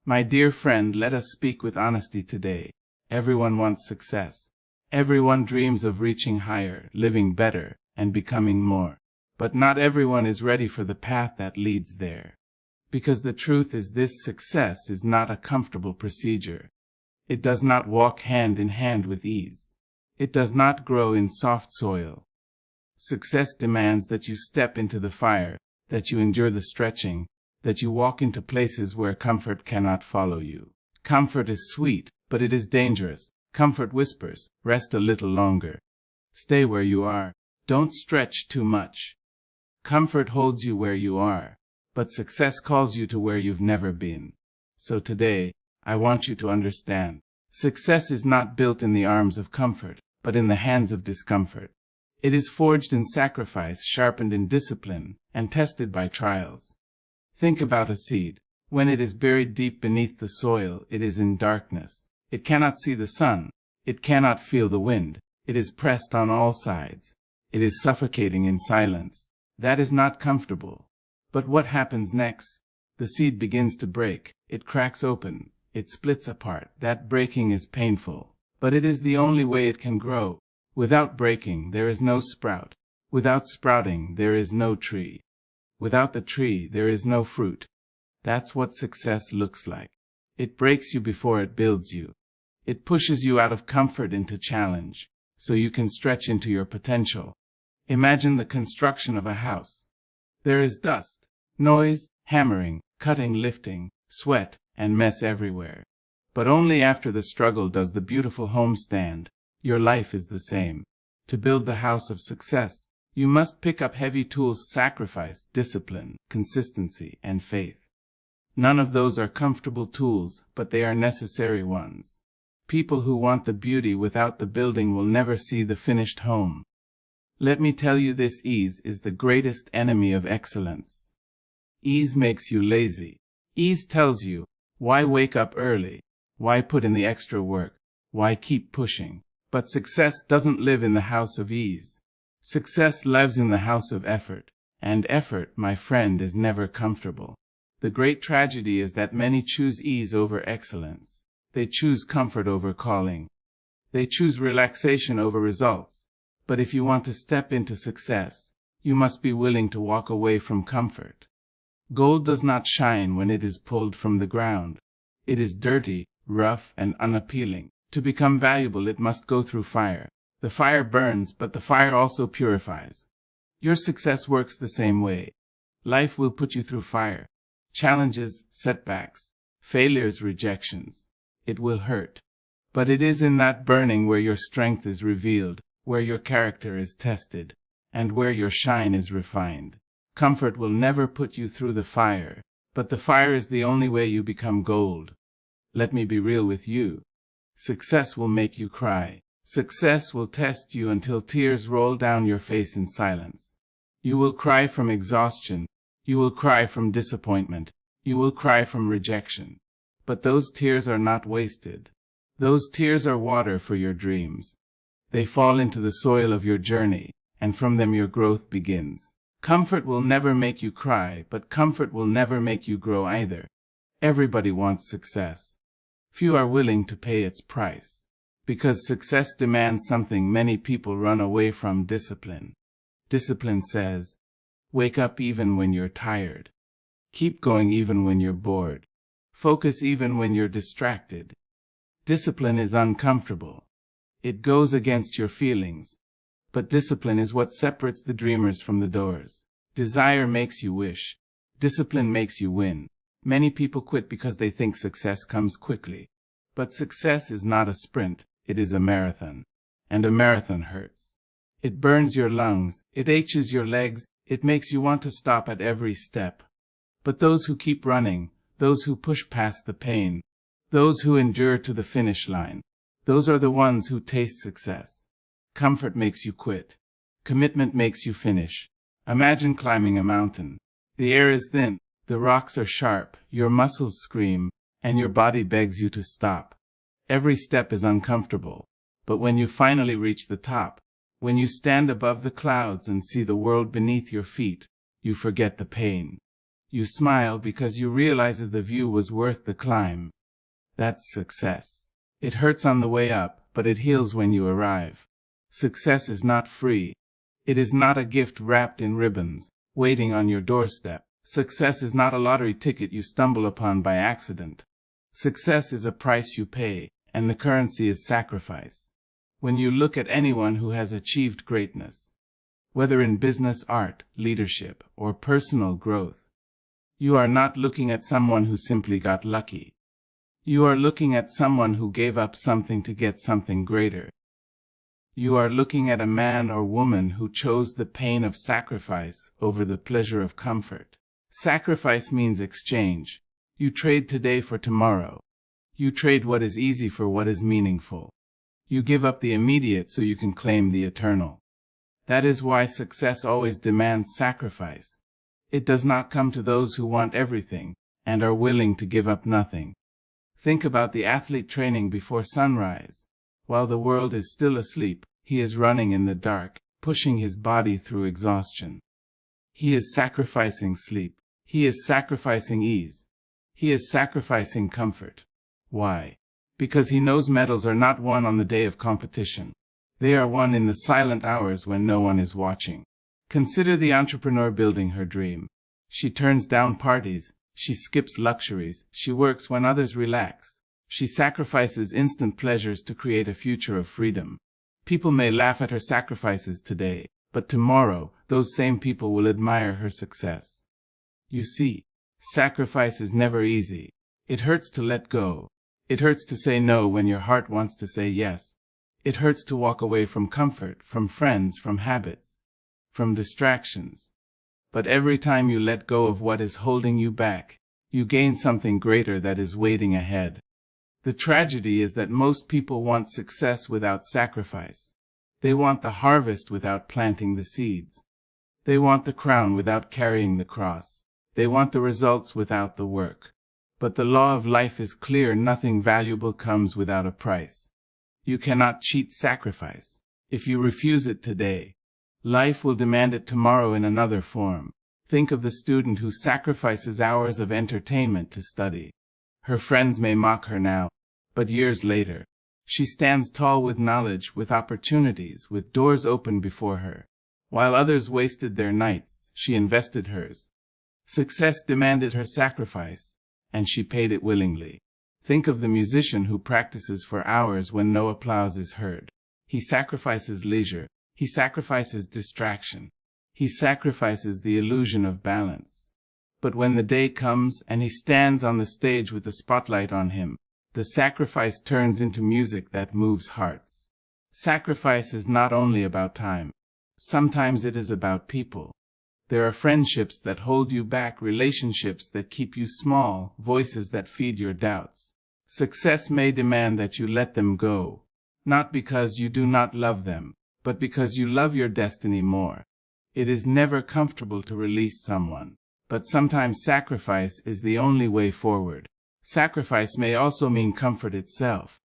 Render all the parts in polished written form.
My dear friend, let us speak with honesty today. Everyone wants success. Everyone dreams of reaching higher, living better, and becoming more. But not everyone is ready for the path that leads there. Because the truth is this: success is not a comfortable procedure. It does not walk hand in hand with ease. It does not grow in soft soil. Success demands that you step into the fire, that you endure the stretching, that you walk into places where comfort cannot follow you. Comfort is sweet, but it is dangerous. Comfort whispers, rest a little longer. Stay where you are. Don't stretch too much. Comfort holds you where you are, but success calls you to where you've never been. So today, I want you to understand, success is not built in the arms of comfort, but in the hands of discomfort. It is forged in sacrifice, sharpened in discipline, and tested by trials. Think about a seed. When it is buried deep beneath the soil, it is in darkness. It cannot see the sun. It cannot feel the wind. It is pressed on all sides. It is suffocating in silence. That is not comfortable. But what happens next? The seed begins to break. It cracks open. It splits apart. That breaking is painful, but it is the only way it can grow. Without breaking, there is no sprout. Without sprouting, there is no tree. Without the tree, there is no fruit. That's what success looks like. It breaks you before it builds you. It pushes you out of comfort into challenge, so you can stretch into your potential. Imagine the construction of a house. There is dust, noise, hammering, cutting, lifting, sweat, and mess everywhere. But only after the struggle does the beautiful home stand. Your life is the same. To build the house of success, you must pick up heavy tools: sacrifice, discipline, consistency, and faith. None of those are comfortable tools, but they are necessary ones. People who want the beauty without the building will never see the finished home. Let me tell you this: ease is the greatest enemy of excellence. Ease makes you lazy. Ease tells you, why wake up early? Why put in the extra work? Why keep pushing? But success doesn't live in the house of ease. Success lives in the house of effort. And effort, my friend, is never comfortable. The great tragedy is that many choose ease over excellence. They choose comfort over calling. They choose relaxation over results. But if you want to step into success, you must be willing to walk away from comfort. Gold does not shine when it is pulled from the ground. It is dirty, rough, and unappealing. To become valuable, it must go through fire. The fire burns, but the fire also purifies. Your success works the same way. Life will put you through fire. Challenges, setbacks, failures, rejections. It will hurt. But it is in that burning where your strength is revealed, where your character is tested, and where your shine is refined. Comfort will never put you through the fire, but the fire is the only way you become gold. Let me be real with you. Success will make you cry. Success will test you until tears roll down your face in silence. You will cry from exhaustion. You will cry from disappointment. You will cry from rejection. But those tears are not wasted. Those tears are water for your dreams. They fall into the soil of your journey, and from them your growth begins. Comfort will never make you cry, but comfort will never make you grow either. Everybody wants success. Few are willing to pay its price. Because success demands something many people run away from: discipline. Discipline says, wake up even when you're tired. Keep going even when you're bored. Focus even when you're distracted. Discipline is uncomfortable. It goes against your feelings. But discipline is what separates the dreamers from the doers. Desire makes you wish. Discipline makes you win. Many people quit because they think success comes quickly. But success is not a sprint. It is a marathon. And a marathon hurts. It burns your lungs. It aches your legs. It makes you want to stop at every step. But those who keep running, those who push past the pain, those who endure to the finish line, those are the ones who taste success. Comfort makes you quit. Commitment makes you finish. Imagine climbing a mountain. The air is thin. The rocks are sharp. Your muscles scream, and your body begs you to stop. Every step is uncomfortable. But when you finally reach the top, when you stand above the clouds and see the world beneath your feet, you forget the pain. You smile because you realize that the view was worth the climb. That's success. It hurts on the way up, but it heals when you arrive. Success is not free. It is not a gift wrapped in ribbons, waiting on your doorstep. Success is not a lottery ticket you stumble upon by accident. Success is a price you pay, and the currency is sacrifice. When you look at anyone who has achieved greatness, whether in business, art, leadership, or personal growth, you are not looking at someone who simply got lucky. You are looking at someone who gave up something to get something greater. You are looking at a man or woman who chose the pain of sacrifice over the pleasure of comfort. Sacrifice means exchange. You trade today for tomorrow. You trade what is easy for what is meaningful. You give up the immediate so you can claim the eternal. That is why success always demands sacrifice. It does not come to those who want everything and are willing to give up nothing. Think about the athlete training before sunrise. While the world is still asleep, he is running in the dark, pushing his body through exhaustion. He is sacrificing sleep. He is sacrificing ease. He is sacrificing comfort. Why? Because he knows medals are not won on the day of competition. They are won in the silent hours when no one is watching. Consider the entrepreneur building her dream. She turns down parties. She skips luxuries. She works when others relax. She sacrifices instant pleasures to create a future of freedom. People may laugh at her sacrifices today, but tomorrow, those same people will admire her success. You see, sacrifice is never easy. It hurts to let go. It hurts to say no when your heart wants to say yes. It hurts to walk away from comfort, from friends, from habits, from distractions. But every time you let go of what is holding you back, you gain something greater that is waiting ahead. The tragedy is that most people want success without sacrifice. They want the harvest without planting the seeds. They want the crown without carrying the cross. They want the results without the work. But the law of life is clear: nothing valuable comes without a price. You cannot cheat sacrifice. If you refuse it today, life will demand it tomorrow in another form. Think of the student who sacrifices hours of entertainment to study. Her friends may mock her now, but years later, she stands tall with knowledge, with opportunities, with doors open before her. While others wasted their nights, she invested hers. Success demanded her sacrifice, and she paid it willingly. Think of the musician who practices for hours when no applause is heard. He sacrifices leisure. He sacrifices distraction. He sacrifices the illusion of balance. But when the day comes and he stands on the stage with the spotlight on him, the sacrifice turns into music that moves hearts. Sacrifice is not only about time. Sometimes it is about people. There are friendships that hold you back, relationships that keep you small, voices that feed your doubts. Success may demand that you let them go, not because you do not love them, but because you love your destiny more. It is never comfortable to release someone, but sometimes sacrifice is the only way forward. Sacrifice may also mean comfort itself.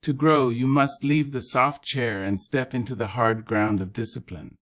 To grow, you must leave the soft chair and step into the hard ground of discipline.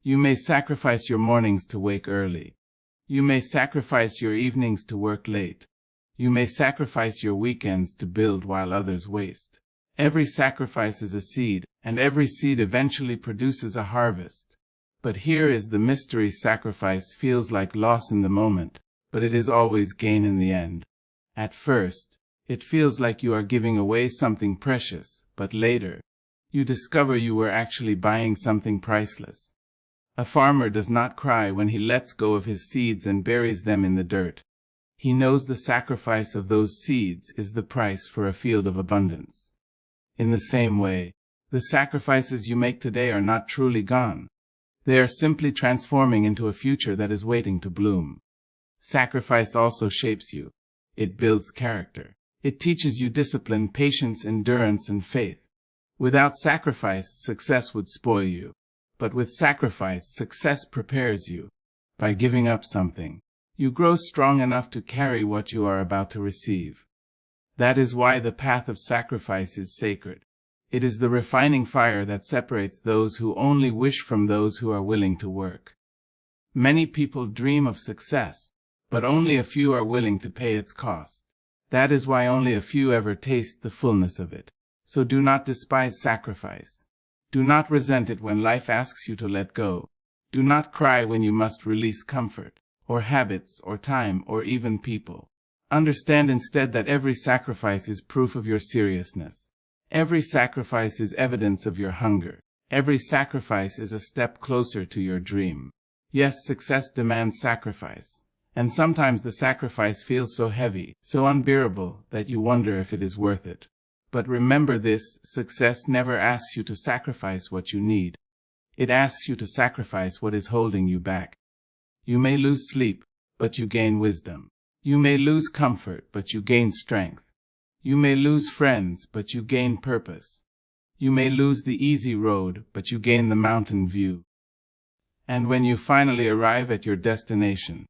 You may sacrifice your mornings to wake early. You may sacrifice your evenings to work late. You may sacrifice your weekends to build while others waste. Every sacrifice is a seed, and every seed eventually produces a harvest. But here is the mystery: sacrifice feels like loss in the moment, but it is always gain in the end. At first, it feels like you are giving away something precious, but later, you discover you were actually buying something priceless. A farmer does not cry when he lets go of his seeds and buries them in the dirt. He knows the sacrifice of those seeds is the price for a field of abundance. In the same way, the sacrifices you make today are not truly gone. They are simply transforming into a future that is waiting to bloom. Sacrifice also shapes you. It builds character. It teaches you discipline, patience, endurance, and faith. Without sacrifice, success would spoil you. But with sacrifice, success prepares you. By giving up something, you grow strong enough to carry what you are about to receive. That is why the path of sacrifice is sacred. It is the refining fire that separates those who only wish from those who are willing to work. Many people dream of success, but only a few are willing to pay its cost. That is why only a few ever taste the fullness of it. So do not despise sacrifice. Do not resent it when life asks you to let go. Do not cry when you must release comfort, or habits, or time, or even people. Understand instead that every sacrifice is proof of your seriousness. Every sacrifice is evidence of your hunger. Every sacrifice is a step closer to your dream. Yes, success demands sacrifice. And sometimes the sacrifice feels so heavy, so unbearable, that you wonder if it is worth it. But remember this, success never asks you to sacrifice what you need. It asks you to sacrifice what is holding you back. You may lose sleep, but you gain wisdom. You may lose comfort, but you gain strength. You may lose friends, but you gain purpose. You may lose the easy road, but you gain the mountain view. And when you finally arrive at your destination,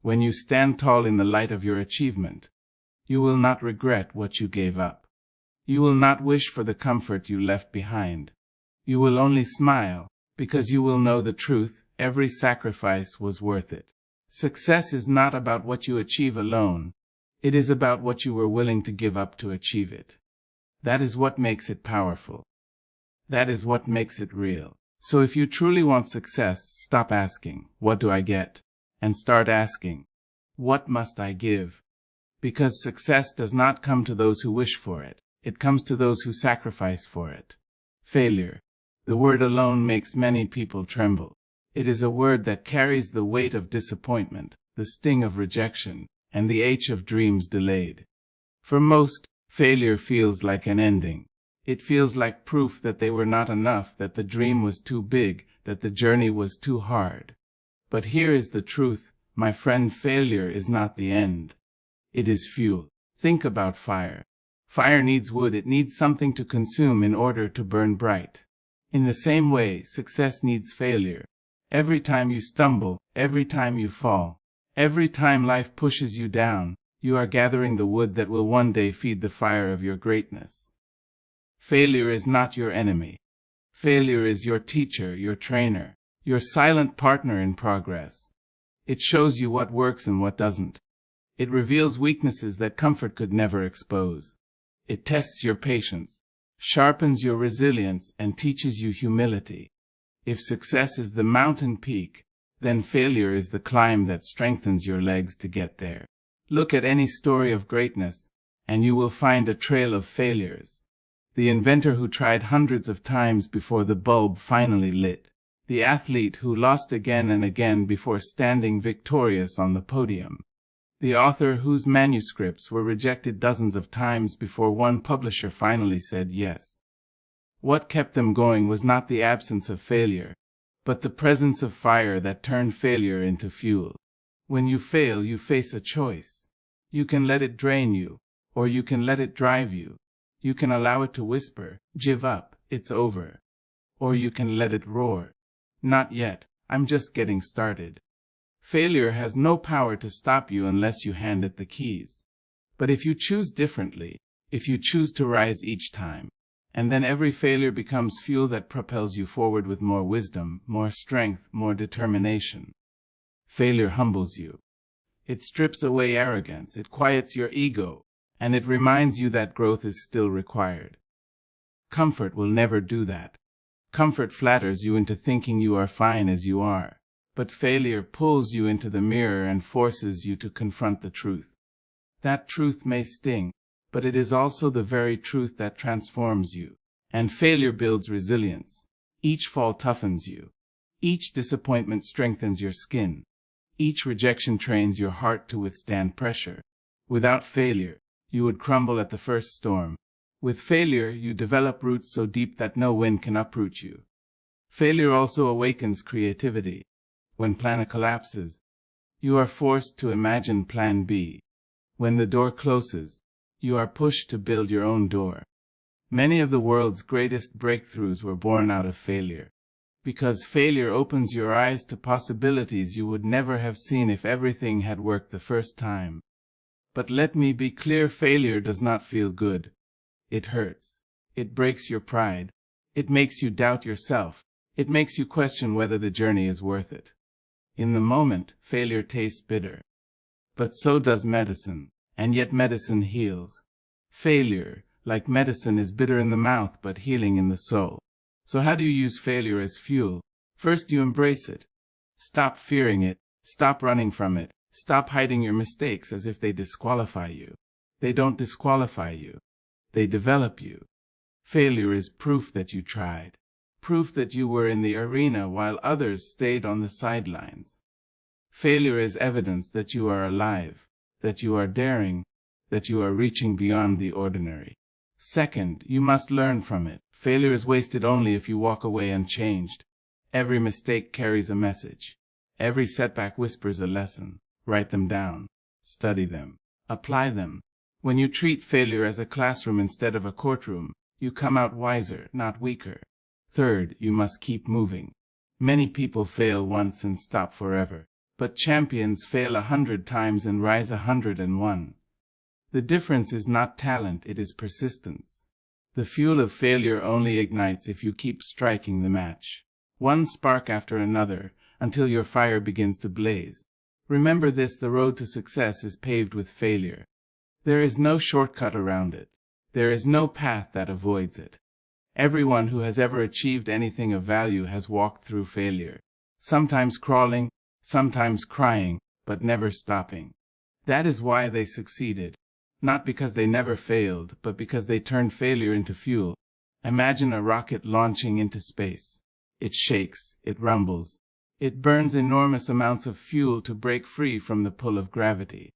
when you stand tall in the light of your achievement, you will not regret what you gave up. You will not wish for the comfort you left behind. You will only smile, because you will know the truth, every sacrifice was worth it. Success is not about what you achieve alone. It is about what you were willing to give up to achieve it. That is what makes it powerful. That is what makes it real. So if you truly want success, stop asking, "What do I get?" and start asking, "What must I give?" Because success does not come to those who wish for it. It comes to those who sacrifice for it. Failure. The word alone makes many people tremble. It is a word that carries the weight of disappointment, the sting of rejection, and the ache of dreams delayed. For most, failure feels like an ending. It feels like proof that they were not enough, that the dream was too big, that the journey was too hard. But here is the truth, my friend, failure is not the end. It is fuel. Think about fire. Fire needs wood, it needs something to consume in order to burn bright. In the same way, success needs failure. Every time you stumble, every time you fall, every time life pushes you down, you are gathering the wood that will one day feed the fire of your greatness. Failure is not your enemy. Failure is your teacher, your trainer, your silent partner in progress. It shows you what works and what doesn't. It reveals weaknesses that comfort could never expose. It tests your patience, sharpens your resilience, and teaches you humility. If success is the mountain peak, then failure is the climb that strengthens your legs to get there. Look at any story of greatness, and you will find a trail of failures. The inventor who tried hundreds of times before the bulb finally lit. The athlete who lost again and again before standing victorious on the podium. The author whose manuscripts were rejected dozens of times before one publisher finally said yes. What kept them going was not the absence of failure, but the presence of fire that turned failure into fuel. When you fail, you face a choice. You can let it drain you, or you can let it drive you. You can allow it to whisper, "Give up, it's over." Or you can let it roar, "Not yet, I'm just getting started." Failure has no power to stop you unless you hand it the keys. But if you choose differently, if you choose to rise each time, and then every failure becomes fuel that propels you forward with more wisdom, more strength, more determination. Failure humbles you. It strips away arrogance, it quiets your ego, and it reminds you that growth is still required. Comfort will never do that. Comfort flatters you into thinking you are fine as you are. But failure pulls you into the mirror and forces you to confront the truth. That truth may sting, but it is also the very truth that transforms you. And failure builds resilience. Each fall toughens you. Each disappointment strengthens your skin. Each rejection trains your heart to withstand pressure. Without failure, you would crumble at the first storm. With failure, you develop roots so deep that no wind can uproot you. Failure also awakens creativity. When plan A collapses, you are forced to imagine plan B. When the door closes, you are pushed to build your own door. Many of the world's greatest breakthroughs were born out of failure. Because failure opens your eyes to possibilities you would never have seen if everything had worked the first time. But let me be clear, failure does not feel good. It hurts. It breaks your pride. It makes you doubt yourself. It makes you question whether the journey is worth it. In the moment, failure tastes bitter. But so does medicine, and yet medicine heals. Failure, like medicine, is bitter in the mouth but healing in the soul. So how do you use failure as fuel? First, you embrace it. Stop fearing it. Stop running from it. Stop hiding your mistakes as if they disqualify you. They don't disqualify you. They develop you. Failure is proof that you tried. Proof that you were in the arena while others stayed on the sidelines. Failure is evidence that you are alive, that you are daring, that you are reaching beyond the ordinary. Second, you must learn from it. Failure is wasted only if you walk away unchanged. Every mistake carries a message. Every setback whispers a lesson. Write them down. Study them. Apply them. When you treat failure as a classroom instead of a courtroom, you come out wiser, not weaker. Third, you must keep moving. Many people fail once and stop forever, but champions fail 100 times and rise 101. The difference is not talent, it is persistence. The fuel of failure only ignites if you keep striking the match, one spark after another, until your fire begins to blaze. Remember this: the road to success is paved with failure. There is no shortcut around it. There is no path that avoids it. Everyone who has ever achieved anything of value has walked through failure, sometimes crawling, sometimes crying, but never stopping. That is why they succeeded. Not because they never failed, but because they turned failure into fuel. Imagine a rocket launching into space. It shakes, it rumbles. It burns enormous amounts of fuel to break free from the pull of gravity.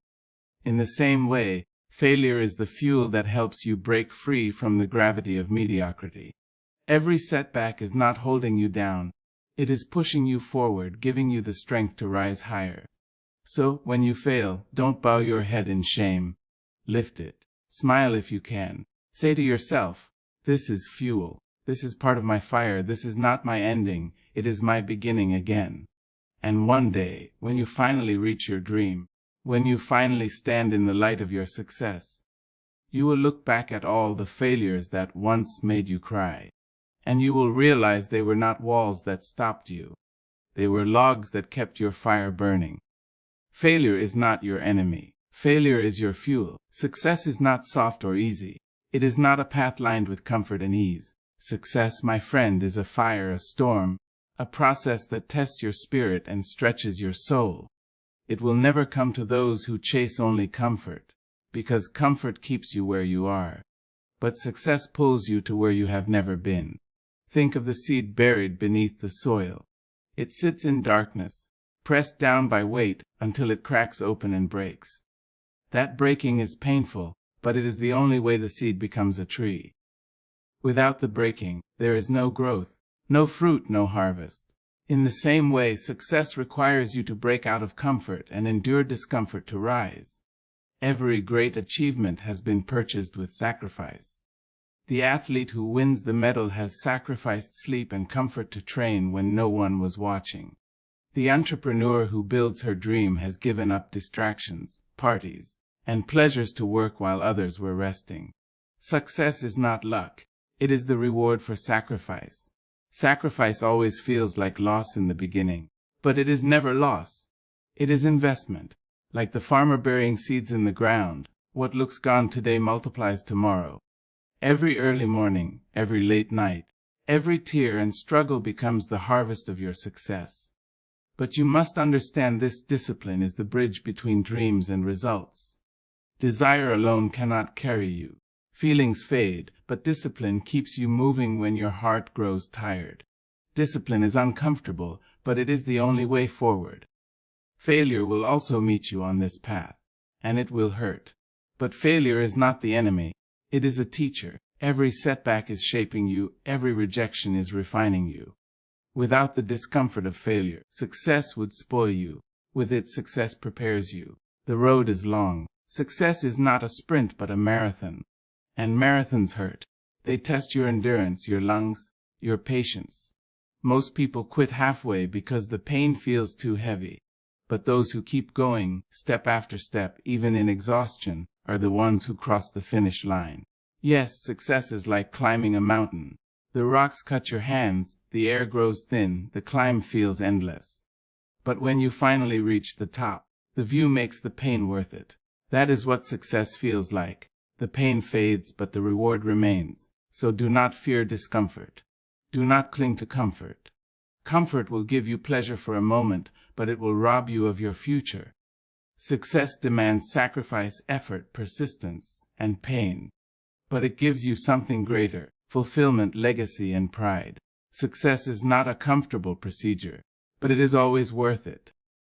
In the same way, failure is the fuel that helps you break free from the gravity of mediocrity. Every setback is not holding you down. It is pushing you forward, giving you the strength to rise higher. So, when you fail, don't bow your head in shame. Lift it. Smile if you can. Say to yourself, "This is fuel. This is part of my fire. This is not my ending. It is my beginning again." And one day, when you finally reach your dream, when you finally stand in the light of your success, you will look back at all the failures that once made you cry, and you will realize they were not walls that stopped you. They were logs that kept your fire burning. Failure is not your enemy. Failure is your fuel. Success is not soft or easy. It is not a path lined with comfort and ease. Success, my friend, is a fire, a storm, a process that tests your spirit and stretches your soul. It will never come to those who chase only comfort, because comfort keeps you where you are. But success pulls you to where you have never been. Think of the seed buried beneath the soil. It sits in darkness, pressed down by weight, until it cracks open and breaks. That breaking is painful, but it is the only way the seed becomes a tree. Without the breaking, there is no growth, no fruit, no harvest. In the same way, success requires you to break out of comfort and endure discomfort to rise. Every great achievement has been purchased with sacrifice. The athlete who wins the medal has sacrificed sleep and comfort to train when no one was watching. The entrepreneur who builds her dream has given up distractions, parties, and pleasures to work while others were resting. Success is not luck. It is the reward for sacrifice. Sacrifice always feels like loss in the beginning, but it is never loss. It is investment. Like the farmer burying seeds in the ground, what looks gone today multiplies tomorrow. Every early morning, every late night, every tear and struggle becomes the harvest of your success. But you must understand this: discipline is the bridge between dreams and results. Desire alone cannot carry you. Feelings fade, but discipline keeps you moving when your heart grows tired. Discipline is uncomfortable, but it is the only way forward. Failure will also meet you on this path, and it will hurt. But failure is not the enemy. It is a teacher. Every setback is shaping you. Every rejection is refining you. Without the discomfort of failure, success would spoil you. With it, success prepares you. The road is long. Success is not a sprint but a marathon. And marathons hurt. They test your endurance, your lungs, your patience. Most people quit halfway because the pain feels too heavy. But those who keep going, step after step, even in exhaustion, are the ones who cross the finish line. Yes, success is like climbing a mountain. The rocks cut your hands, the air grows thin, the climb feels endless. But when you finally reach the top, The view makes the pain worth it. That is what success feels like. The pain fades, but the reward remains. So do not fear discomfort. Do not cling to comfort. Comfort will give you pleasure for a moment, but it will rob you of your future. Success demands sacrifice, effort, persistence, and pain. But it gives you something greater: fulfillment, legacy, and pride. Success is not a comfortable procedure, but it is always worth it.